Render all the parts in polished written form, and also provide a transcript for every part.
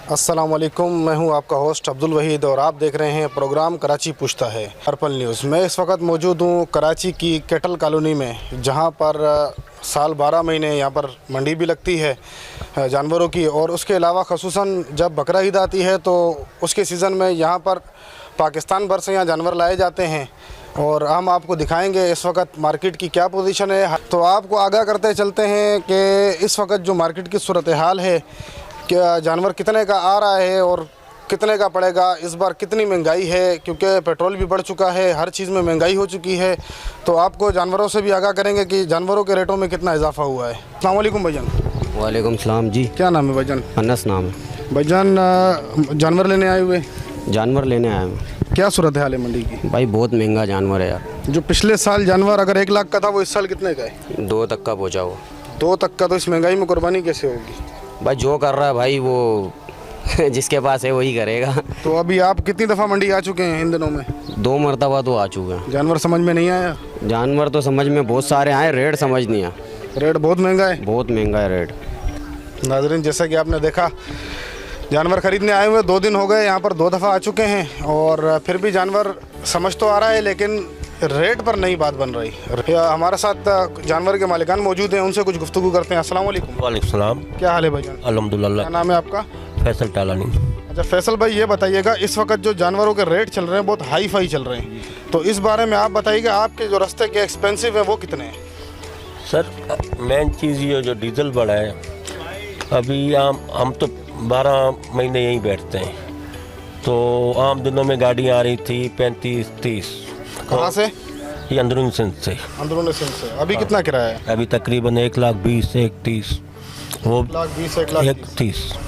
अस्सलाम वालेकुम, मैं हूं आपका होस्ट अब्दुल वहीद और आप देख रहे हैं प्रोग्राम कराची पूछता है पर्पल न्यूज़। मैं इस वक्त मौजूद हूं कराची की कैटल कॉलोनी में, जहां पर साल 12 महीने यहां पर मंडी भी लगती है जानवरों की, और उसके अलावा ख़ुसूसन जब बकरा ईद आती है तो उसके सीज़न में यहां पर पाकिस्तान भर से यहाँ जानवर लाए जाते हैं और हम आपको दिखाएंगे इस वक्त मार्केट की क्या पोजीशन है। तो आपको आगाह करते चलते हैं कि इस वक्त जो मार्केट की सूरत हाल है, क्या जानवर कितने का आ रहा है और कितने का पड़ेगा, इस बार कितनी महंगाई है, क्योंकि पेट्रोल भी बढ़ चुका है, हर चीज़ में महंगाई हो चुकी है। तो आपको जानवरों से भी आगाह करेंगे कि जानवरों के रेटों में कितना इजाफा हुआ है। अस्सलाम वालेकुम भाईजान। वालेकुम सलाम जी। क्या नाम है भाईजान? अनस नाम है। भाईजान जानवर लेने आए हुए? जानवर लेने आया हूँ। क्या सूरत हाल है मंडी की? भाई बहुत महंगा जानवर है यार। जो पिछले साल जानवर अगर 1 लाख का था वो इस साल कितने का है? 2 तक का पहुँचा वो। 2 तक का? तो इस महंगाई में कुर्बानी कैसे होगी? भाई जो कर रहा है भाई वो जिसके पास है वही करेगा। तो अभी आप कितनी दफ़ा मंडी आ चुके हैं इन दिनों में? 2 मरतबा तो आ चुके हैं। जानवर समझ में नहीं आया? जानवर तो समझ में बहुत सारे आए, रेट समझ नहीं आया। रेट बहुत महंगा है? बहुत महंगा है रेट। नाज़रीन, जैसा कि आपने देखा, जानवर ख़रीदने आए हुए 2 दिन हो गए, यहाँ पर 2 दफ़ा आ चुके हैं और फिर भी जानवर समझ तो आ रहा है लेकिन रेट पर नहीं बात बन रही। हमारे साथ जानवर के मालिकान मौजूद हैं, उनसे कुछ गुफ्तगू करते हैं। अस्सलाम वालेकुम। वालेकुम सलाम। क्या हाल है भाईजान? अल्हम्दुलिल्लाह। क्या नाम है आपका? फैसल टालानी। अच्छा फैसल भाई, ये बताइएगा इस वक्त जो जानवरों के रेट चल रहे हैं बहुत हाई फाई चल रहे हैं, तो इस बारे में आप बताइएगा आपके जो रास्ते के एक्सपेंसिव है वो कितने हैं? सर मेन चीज़ ये जो डीजल बढ़ा है, अभी हम तो 12 महीने यहीं बैठते हैं, तो आम दिनों में गाड़ी आ रही थी 35-30। कहाँ से? ये अंदरूनी सिंध से। अंदरूनी सिंध से। अभी कितना किराया है? अभी तकरीबन 1,20,000 1,30,000 वो 1,20,000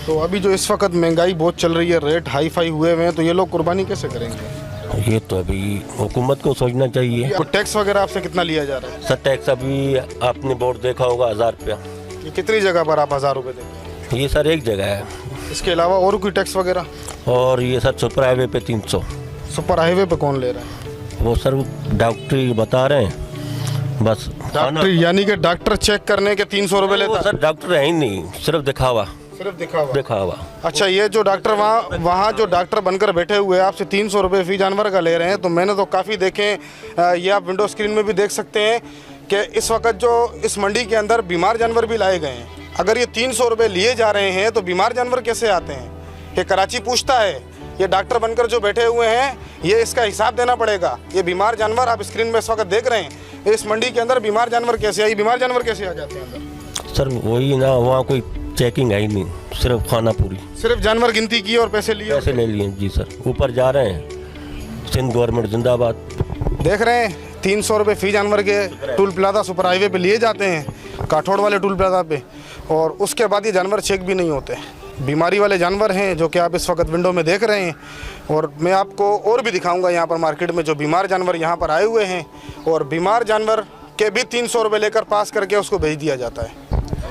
तो अभी जो इस वक्त महंगाई बहुत चल रही है, रेट हाई फाई हुए हुए हैं, तो ये लोग कुर्बानी कैसे करेंगे? ये तो अभी हुकूमत को सोचना चाहिए। तो टैक्स वगैरह आपसे कितना लिया जा रहा है? सर टैक्स अभी आपने बोर्ड देखा होगा 1000 रुपया। ये कितनी जगह पर आप 1000 रुपये देते हैं? ये सर एक जगह है। इसके अलावा और कोई टैक्स वगैरह? और ये सर सुपर हाईवे पे 300। सुपर हाईवे पे कौन ले रहा है? वो सर डॉक्टरी बता रहे हैं बस। डॉक्टर यानी कि डॉक्टर चेक करने के 300 रुपये लेता है? सर डॉक्टर है ही नहीं, सिर्फ दिखावा। सिर्फ दिखावा? दिखावा। अच्छा, ये जो डॉक्टर वहाँ जो डॉक्टर बनकर बैठे हुए हैं आपसे 300 रुपये फी जानवर का ले रहे हैं, तो मैंने तो काफ़ी देखे। ये आप विंडो स्क्रीन में भी देख सकते हैं कि इस वक्त जो इस मंडी के अंदर बीमार जानवर भी लाए गए हैं। अगर ये 300 रुपये लिए जा रहे हैं तो बीमार जानवर कैसे आते हैं? ये कराची पूछता है, ये डॉक्टर बनकर जो बैठे हुए हैं ये इसका हिसाब देना पड़ेगा। ये बीमार जानवर आप स्क्रीन में इस वक्त देख रहे हैं, इस मंडी के अंदर बीमार जानवर कैसे आए? बीमार जानवर कैसे आ जाते हैं अंदर? सर वही ना, वहाँ कोई चेकिंग है ही नहीं, सिर्फ खाना पूरी। सिर्फ जानवर गिनती की और पैसे लिए? पैसे ले लिए जी सर। ऊपर जा रहे हैं। सिंध गवर्नमेंट जिंदाबाद। देख रहे हैं 300 रुपये फी जानवर के टूल प्लाजा सुपर हाईवे पे लिए जाते हैं, काठौड़ वाले टूल प्लाजा पे, और उसके बाद ये जानवर चेक भी नहीं होते। बीमारी वाले जानवर हैं जो कि आप इस वक्त विंडो में देख रहे हैं, और मैं आपको और भी दिखाऊंगा यहाँ पर मार्केट में जो बीमार जानवर यहाँ पर आए हुए हैं, और बीमार जानवर के भी 300 रुपये लेकर पास करके उसको भेज दिया जाता है।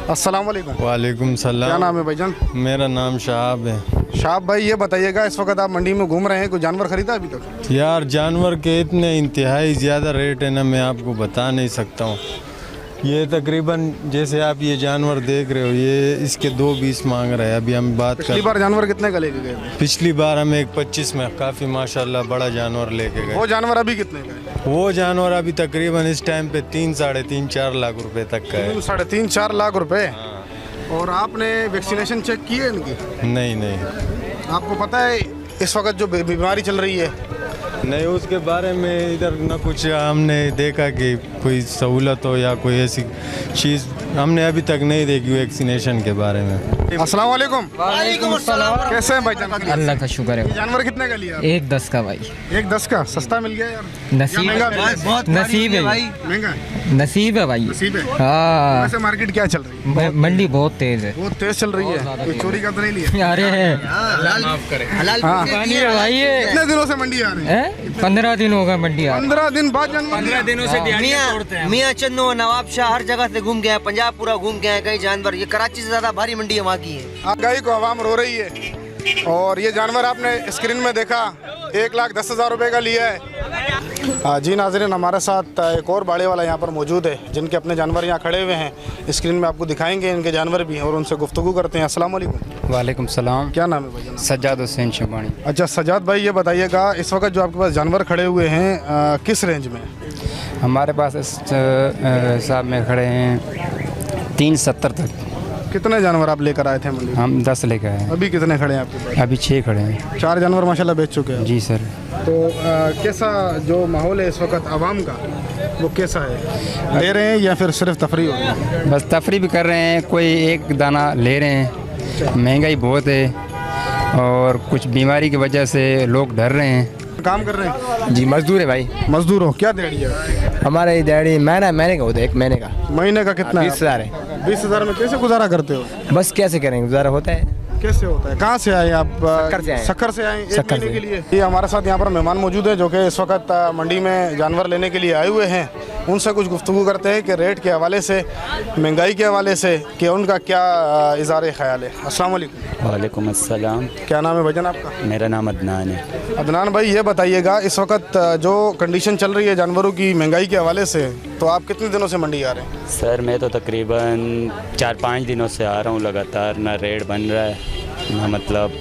अस्सलाम वालेकुम। वालेकुम सलाम। क्या नाम है भाईजान? मेरा नाम शहाब है। शहाब भाई, ये बताइएगा इस वक्त आप मंडी में घूम रहे हैं, कोई जानवर खरीदा अभी तक? यार जानवर के इतने इंतहाई ज़्यादा रेट है ना, मैं आपको बता नहीं सकता हूँ। ये तकरीबन जैसे आप ये जानवर देख रहे हो, ये इसके 2,20 मांग रहे हैं। अभी हम बात कर, पिछली बार जानवर कितने का लेके गए थे? पिछली बार हम 1,25 में काफ़ी माशाल्लाह बड़ा जानवर लेके गए। वो जानवर अभी कितने का है? वो जानवर अभी तकरीबन इस टाइम पे 3, 3.5, 4 लाख रुपए तक का है। 3.5-4 लाख रुपए? और आपने वैक्सीनेशन चेक की है इनकी? नहीं। आपको पता है इस वक्त जो बीमारी चल रही है? नहीं, उसके बारे में इधर न कुछ हमने देखा कि कोई सहूलत हो या कोई ऐसी चीज़ हमने अभी तक नहीं देखी वैक्सीनेशन के बारे में। अस्सलाम वालेकुम। वालेकुम अस्सलाम। कैसे हैं भाईजान? अल्लाह का शुक्र है। ये जानवर कितने का लिया? 1,10 का भाई। 1,10 का? सस्ता मिल गया यार? नसीब महंगा है, मिल गया? बहुत नसीब है भाई। महंगा है? नसीब है भाई। नसीब है। हाँ, वैसे मार्केट क्या चल रही है? मंडी बहुत तेज है। बहुत तेज चल रही है। कोई चोरी का तो नहीं लिया? अरे है हाँ। पानी है भाई। ये कितने दिनों से मंडी आ रही है? 15 दिन होगा मंडी आ रही। 15 दिन बाद जानवर? 15 दिनों से मियाँ चन्नो नवाब शाह हर जगह से घूम गए हैं, पंजाब पूरा घूम गए हैं। कई जानवर, ये कराची से ज्यादा भारी मंडी है वहाँ की है। महंगाई को आवाम रो रही है, और ये जानवर आपने स्क्रीन में देखा 1,10,000 रुपए का लिया है। जी नाज़रीन, हमारे साथ एक और बाड़े वाला यहाँ पर मौजूद है जिनके अपने जानवर यहाँ खड़े हुए हैं। स्क्रीन में आपको दिखाएंगे इनके जानवर भी और उनसे गुफ्तगू करते हैं। अस्सलाम वालेकुम। वालेकुम सलाम। क्या नाम है भाई? सज्जाद हुसैन शबानी। अच्छा सजाद भाई, ये बताइएगा इस वक्त जो आपके पास जानवर खड़े हुए हैं किस रेंज में? हमारे पास इस हिसाब में खड़े हैं 370 तक। कितने जानवर आप लेकर आए थे मंडी? हम 10 लेकर आए हैं। अभी कितने खड़े हैं आपके पास? अभी 6 खड़े हैं। 4 जानवर माशाल्लाह बेच चुके हैं। जी सर। तो कैसा जो माहौल है इस वक्त आवाम का, वो कैसा है? ले रहे हैं या फिर सिर्फ तफरी हो रही है? बस तफरी भी कर रहे हैं, कोई एक दाना ले रहे हैं। महंगाई बहुत है और कुछ बीमारी की वजह से लोग डर रहे हैं। काम कर रहे हैं? जी मजदूर है भाई। मजदूर हो? क्या दिहाड़ी है हमारे दिहाड़ी महीने का होता है, 1 महीने का। महीने का कितना? 20,000 है। 20,000 में कैसे गुजारा करते हो? बस कैसे करेंगे, गुजारा होता है। कैसे होता है? कहाँ से आए आप? सक्कर से आए। सक्कर से आए? एक सक्कर महीने से। के लिए? ये हमारे साथ यहाँ पर मेहमान मौजूद है जो कि इस वक्त मंडी में जानवर लेने के लिए आए हुए हैं। उनसे कुछ गुफ्तगू करते हैं कि रेट के हवाले से, महंगाई के हवाले से, कि उनका क्या इज़ार ख्याल है। अस्सलाम वालेकुम। वालेकुम अस्सलाम। क्या नाम है भजन आपका? मेरा नाम अदनान है। अदनान भाई, ये बताइएगा इस वक्त जो कंडीशन चल रही है जानवरों की महंगाई के हवाले से, तो आप कितने दिनों से मंडी आ रहे हैं? सर मैं तो तकरीबन 4-5 दिनों से आ रहा हूँ लगातार। ना रेट बन रहा है ना मतलब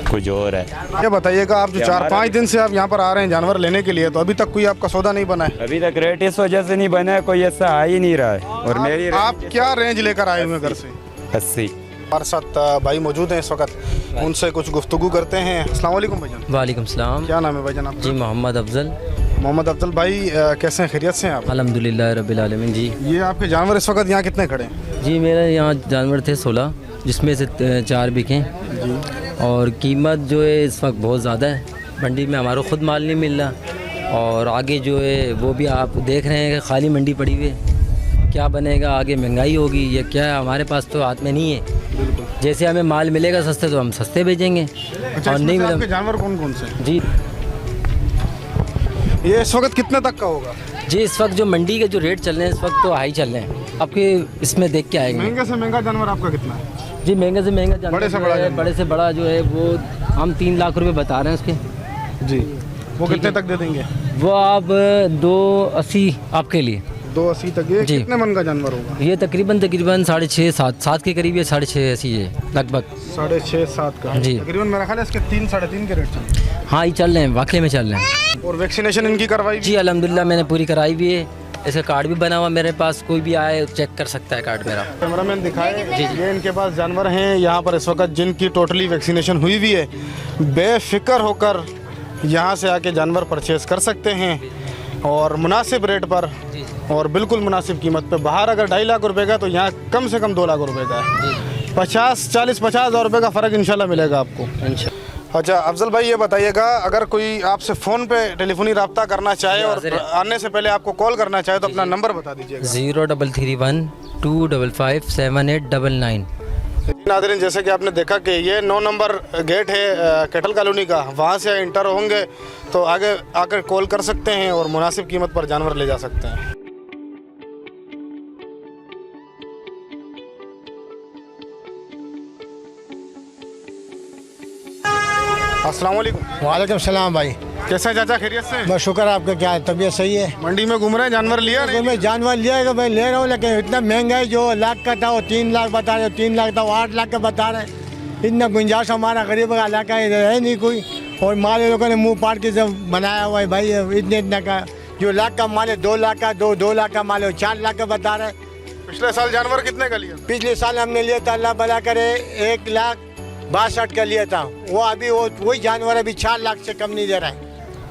कुछ और है। ये बताइएगा आप जो 4-5 दिन से आप यहाँ पर आ रहे हैं जानवर लेने के लिए, तो अभी तक कोई आपका सौदा नहीं बना है? अभी तक रेट इस वजह से नहीं बना है, कोई ऐसा आ ही नहीं रहा है। और मेरी आप क्या रेंज लेकर आए हुए हैं घर से? 80। हमारे साथ भाई मौजूद हैं इस वक्त, उनसे कुछ गुफ्तगू करते हैं। अस्सलाम वालेकुम भाईजान। वालेकुम सलाम। क्या नाम है भाईजान आपका? जी मोहम्मद अफजल। मोहम्मद अफजल भाई, कैसे हैं? खैरियत से हैं आप? अल्हम्दुलिल्लाह रब्बिल आलमीन। जी ये आपके जानवर इस वक्त यहाँ कितने खड़े हैं? जी मेरे यहाँ जानवर थे 16, जिसमें से 4 बिके और कीमत जो है इस वक्त बहुत ज़्यादा है। मंडी में हमारा ख़ुद माल नहीं मिल रहा और आगे जो है वो भी आप देख रहे हैं कि खाली मंडी पड़ी हुई है। क्या बनेगा आगे? महंगाई होगी या क्या है? हमारे पास तो हाथ में नहीं है। जैसे हमें माल मिलेगा सस्ते तो हम सस्ते भेजेंगे। अच्छा, और इसमें नहीं से मिला। आपके जानवर कौन कौन से हैं? जी ये इस वक्त कितने तक का होगा? जी इस वक्त जो मंडी के जो रेट चल रहे हैं इस वक्त तो हाई चल रहे हैं। आपके इसमें देख के आएंगे। महंगे से महंगा जानवर आपका कितना है? जी महंगे से महंगा जानवर बड़े से जो बड़ा है, जानवर। बड़े से बड़ा जो है वो हम 3 लाख रुपए बता रहे हैं उसके। जी, वो कितने तक दे देंगे? वो आप 280 आपके लिए। 280 तक? ये जी। कितने मन का जानवर होगा? ये तकरीबन 6.5-7 के करीब है, 6.5 ऐसी है लगभग। 6.5-7 का जी। तकरीबन मेरा ख्याल है इसके 3-3.5 के रेट चल रहे हैं। हाँ ये चल रहे हैं, वाकई में चल रहे हैं। और वैक्सीनेशन इनकी करवाई? जी अल्हम्दुलिल्लाह मैंने पूरी कराई भी है। इसका कार्ड भी बना हुआ मेरे पास, कोई भी आए चेक कर सकता है कार्ड मेरा। कैमरामैन दिखाए। ये इनके पास जानवर हैं यहाँ पर इस वक्त जिनकी टोटली वैक्सीनेशन हुई हुई है। बेफिक्र होकर यहाँ से आके जानवर परचेज़ कर सकते हैं और मुनासिब रेट पर और बिल्कुल मुनासिब कीमत पे। बाहर अगर 2.5 लाख रुपए का, तो यहाँ कम से कम 2 लाख रुपए का है। 50 हज़ार रुपये का फ़र्क इंशाल्लाह मिलेगा आपको। अच्छा अफजल भाई, ये बताइएगा अगर कोई आपसे फ़ोन पे टेलीफोनी रब्ता करना चाहे और आने से पहले आपको कॉल करना चाहे तो अपना नंबर बता दीजिएगा। 0331 255 7899। नाज़रीन, जैसे कि आपने देखा कि ये 9 नंबर गेट है कैटल कॉलोनी का, वहाँ से इंटर होंगे तो आगे आकर कॉल कर सकते हैं और मुनासिब कीमत पर जानवर ले जा सकते हैं। अस्सलाम वालेकुम। वालेकुम सलाम भाई। कैसे हैं चाचा? खैरियत से? बस शुक्र आपका, क्या है तबीयत सही है? मंडी में घूम रहे हैं, जानवर लिया नहीं? मैं जानवर लिया है, मैं ले रहा हूँ, लेकिन इतना महंगा है। जो लाख का था वो 3 लाख बता रहे, 3 लाख था वो 8 लाख का बता रहे। इतना गुंजाइश हमारा गरीब का इलाका इधर है नहीं कोई। और माल लोगों ने मुँह पाट के सब बनाया हुआ है भाई। इतने का जो लाख का माल है 2 लाख का, 2 लाख का माल है 4 लाख का बता रहे। पिछले साल जानवर कितने का लिया? पिछले साल हमने लिया था, अल्लाह भला करे, 1,62,000 का लिया था। वो अभी वही जानवर अभी 4 लाख से कम नहीं दे रहा है।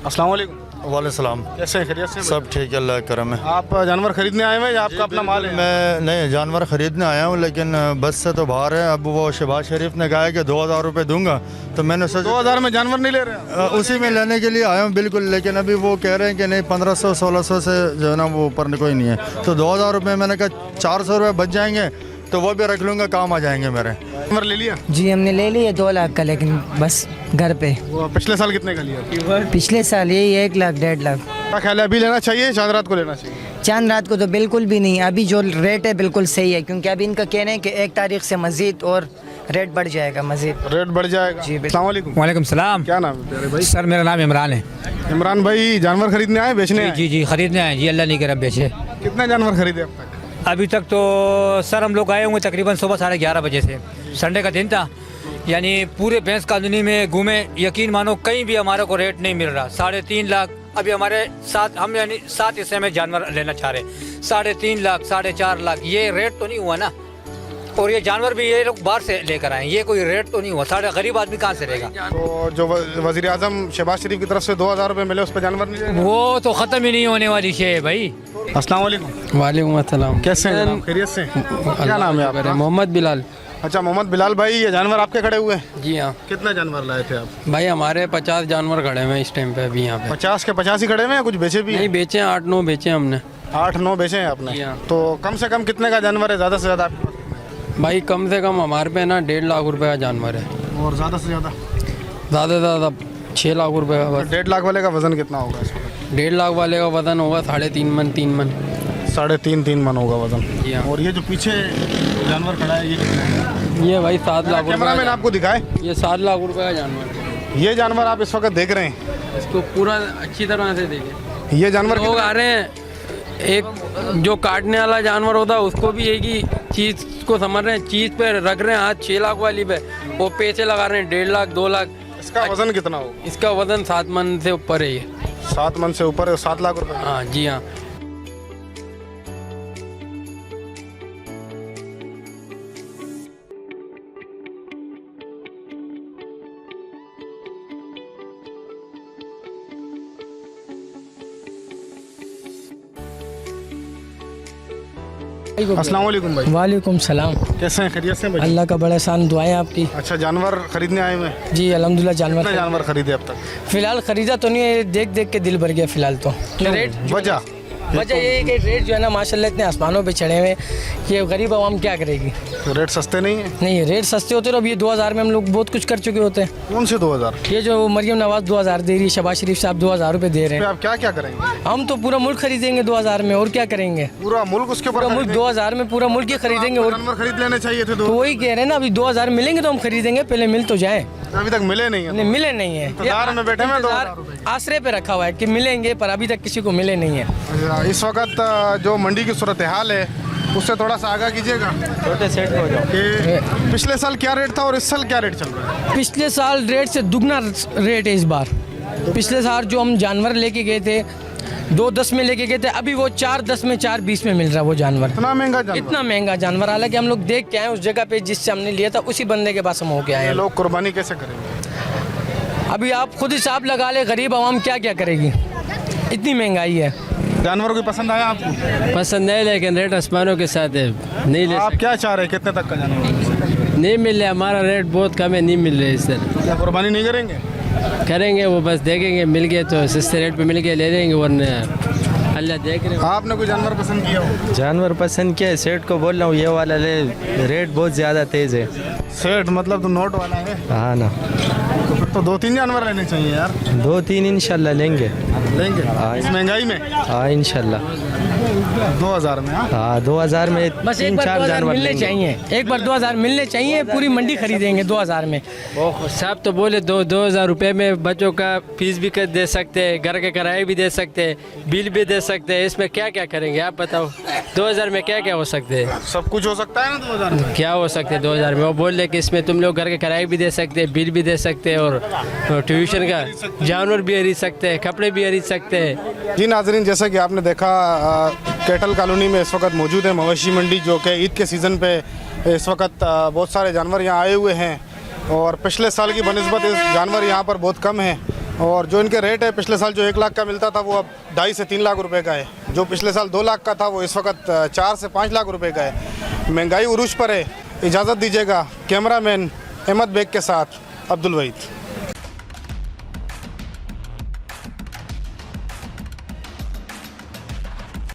अस्सलाम वालेकुम। वालेकुम सलाम। कैसे हैं? खैरियत से? सब ठीक है, अल्लाह का करम है। आप जानवर खरीदने आए हैं या आपका अपना माल है? मैं नहीं जानवर खरीदने आया हूँ, लेकिन बस से तो बाहर है। अब वो शहबाज शरीफ ने कहा है कि 2,000 रुपये दूंगा, तो मैंने सोचा 2000 में जानवर नहीं ले रहे? उसी में लेने के लिए आया हूँ बिल्कुल। लेकिन अभी वो कह रहे हैं कि नहीं 1500-1600 से जो है ना वो ऊपर कोई नहीं है। तो 2,000 रुपये मैंने कहा 400 रुपये बच जाएंगे तो वो भी रख लूँगा, काम आ जाएंगे मेरे। जानवर ले लिया? जी हमने ले लिया 2 लाख का, लेकिन बस घर पे। वो पिछले साल कितने का लिया? पिछले साल यही 1 लाख 1.5 लाख। क्या ख्याल है, अभी लेना चाहिए चांद रात को लेना चाहिए? चांद रात को तो बिल्कुल भी नहीं। अभी जो रेट है बिल्कुल सही है, क्योंकि अभी इनका कहना है कि 1 तारीख से मज़ीद और रेट बढ़ जाएगा मजीद। रेट बढ़ जाएगा जी, अस्सलाम वालेकुम। वालेकुम सलाम। क्या नाम है प्यारे भाई? सर मेरा नाम इमरान है। इमरान भाई जानवर खरीदने आए बेचने आए? जी जी खरीदने आए जी, अल्लाह नहीं करे बेचे। कितने जानवर खरीदे अब तक? अभी तक तो सर हम लोग आए होंगे तकरीबन सुबह 11:30 बजे से। संडे का दिन था, यानी पूरे भैंस कॉलोनी में घूमे, यकीन मानो कहीं भी हमारे को रेट नहीं मिल रहा। 3.5 लाख अभी हमारे साथ, हम यानी 7 हिस्से में जानवर लेना चाह रहे, 3.5 लाख 4.5 लाख, ये रेट तो नहीं हुआ ना। और ये जानवर भी ये लोग बाहर से लेकर आए, ये कोई रेट तो नहीं हुआ। साढ़े गरीब आदमी कहाँ से लेगा? तो जो वजीर आजम शहबाज शरीफ की तरफ से 2000 रुपये मिले उस पर जानवर नहीं लेगा? वो तो ख़त्म ही नहीं होने वाली शे है भाई। अस्सलाम वालेकुम। वालेकुम अस्सलाम। कैसे हैं जनाब? खैरियत से? क्या नाम है आपका? मोहम्मद बिलाल। अच्छा मोहम्मद बिलाल भाई, ये जानवर आपके खड़े हुए हैं? जी हाँ। कितना जानवर लाए थे आप? भाई हमारे 50 जानवर खड़े हुए हैं इस टाइम पे अभी यहाँ पे। 50 के 50 ही खड़े हुए हैं, कुछ बेचे भी? नहीं बेचे, 8-9 बेचे हमने। 8-9 बेचे हैं आपने? तो कम से कम कितने का जानवर है ज़्यादा से ज़्यादा आपके पास? भाई कम से कम हमारे पे ना 1.5 लाख रुपए का जानवर है। और ज़्यादा से ज़्यादा? ज़्यादा से ज़्यादा 6 लाख रुपए का। 1.5 लाख वाले का वजन कितना होगा इस वक्त? 1.5 लाख वाले का वजन होगा 3.5 मन 3 मन। 3.5 मन होगा वजन। और ये जो पीछे जानवर खड़ा है ये कितना है? ये भाई 7 लाख रुपए। कैमरामैन आपको दिखाए, ये 7 लाख रुपए का जानवर है। ये जानवर आप इस वक्त देख रहे हैं, इसको पूरा अच्छी तरह से देखें। ये जानवर लोग आ रहे हैं, एक जो काटने वाला जानवर होता है उसको भी एक ही चीज़ को समझ रहे हैं, चीज़ पे रख रहे हैं हाथ 6 लाख वाली पे, वो पैसे लगा रहे हैं 1.5 लाख 2 लाख। इसका वजन कितना होगा? इसका वजन 7 मन से ऊपर है। ये 7 मन से ऊपर है, 7 लाख रुपए? हाँ जी हाँ। अस्सलाम वालेकुम भाई। वालेकुम सलाम। कैसे हैं? खैरियत से भाई? अल्लाह का बड़ा एहसान, दुआएं आपकी। अच्छा जानवर खरीदने आए हुए हैं? जी अल्हम्दुलिल्लाह। कितने जानवर खरीदे अब तक? फिलहाल खरीदा तो नहीं है, देख देख के दिल भर गया फिलहाल तो। रेट वजह ये है कि रेट जो है ना माशाल्लाह इतने आसमानों पे चढ़े हुए, ये गरीब आवाम क्या करेगी? तो रेट सस्ते नहीं है? नहीं, रेट सस्ते होते तो अब ये 2000 में हम लोग बहुत कुछ कर चुके होते हैं। कौन से 2000? ये जो मरियम नवाज 2000 दे रही है, शहबाज शरीफ साहब 2000 रुपये दे रहे हैं। आप क्या क्या करेंगे? हम तो पूरा मुल्क खरीदेंगे 2000 में, और क्या करेंगे? पूरा मुल्क उसके ऊपर? पूरा मुल्क 2000 में पूरा मुल्क ही खरीदेंगे। और जानवर खरीद लेने चाहिए थे। तो वही कह रहे हैं ना, अभी 2000 मिलेंगे तो हम खरीदेंगे, पहले मिल तो जाए। अभी तक मिले नहीं है? नहीं मिले नहीं है, इंतजार में बैठे हैं। 2000 आसरे पे रखा हुआ है कि मिलेंगे, पर अभी तक किसी को मिले नहीं है। इस वक्त जो मंडी की सूरत हाल है उससे थोड़ा सा आगाह कीजिएगा। छोटे सेट हो जाओ कि पिछले साल क्या रेट था और इस साल क्या रेट चल रहा है? पिछले साल रेट से दुगना रेट है इस बार। पिछले साल जो हम जानवर लेके गए थे 2.10 में लेके गए थे, अभी वो 4.10 में 4.20 में मिल रहा है वो जानवर। इतना महंगा जानवर? इतना महंगा जानवर। हालांकि हम लोग देख के आए उस जगह पे जिससे हमने लिया था, उसी बंदे के पास हम होके आए हैं। लोग कुर्बानी कैसे करेंगे? अभी आप खुद हिसाब लगा ले, गरीब आवाम क्या क्या करेगी, इतनी महंगाई है। जानवर को पसंद आया आपको? पसंद है, लेकिन रेट आसमानों के साथ है, नहीं ले आप क्या चाह रहे हैं, कितने तक का जानवर? नहीं मिल रहा, हमारा रेट बहुत कम है, नहीं मिल रहा है सर। क्या कुर्बानी नहीं करेंगे? करेंगे, वो बस देखेंगे, मिल गए तो सस्ते रेट पे मिल गए ले लेंगे, वरना अल्लाह देख रहे। आपने कोई जानवर पसंद किया हो? जानवर पसंद किया है, सेठ को बोल रहा हूँ ये वाला ले, रेट बहुत ज़्यादा तेज़ है। सेठ मतलब तो नोट वाला है? हाँ ना। तो 2-3 जानवर लेने चाहिए यार। 2-3 इंशाल्लाह लेंगे। इस महंगाई में? हाँ इंशाल्लाह। 2000 में? हाँ 2000 में बस एक बार 2000 मिलने चाहिए, एक बार 2000 मिलने चाहिए, पूरी मंडी खरीदेंगे 2000 में। साहब तो बोले 2,000 रुपये में बच्चों का फीस भी दे सकते हैं, घर के किराए भी दे सकते हैं, बिल भी दे सकते हैं, इसमें क्या क्या करेंगे आप बताओ? 2000 में क्या क्या हो सकते हैं? सब कुछ हो सकता है ना 2000 में? क्या हो सकते हैं 2000 में? वो बोल रहे कि इसमें तुम लोग घर के किराए भी दे सकते हैं, बिल भी दे सकते हैं, और ट्यूशन का जानवर भी खरीद सकते हैं, कपड़े भी खरीद सकते हैं। जी नाजरीन, जैसा कि आपने देखा कैटल कॉलोनी में इस वक्त मौजूद है, मवेशी मंडी, जो कि ईद के सीज़न पे इस वक्त बहुत सारे जानवर यहाँ आए हुए हैं, और पिछले साल की बनिस्बत इस जानवर यहाँ पर बहुत कम है, और जो इनके रेट है पिछले साल जो 1 लाख का मिलता था वो अब 2.5 से 3 लाख रुपए का है, जो पिछले साल 2 लाख का था वो इस वक्त 4 से 5 लाख रुपए का है। महंगाई उरूज पर है। इजाज़त दीजिएगा, कैमरामैन अहमद बेग के साथ अब्दुल वहीद।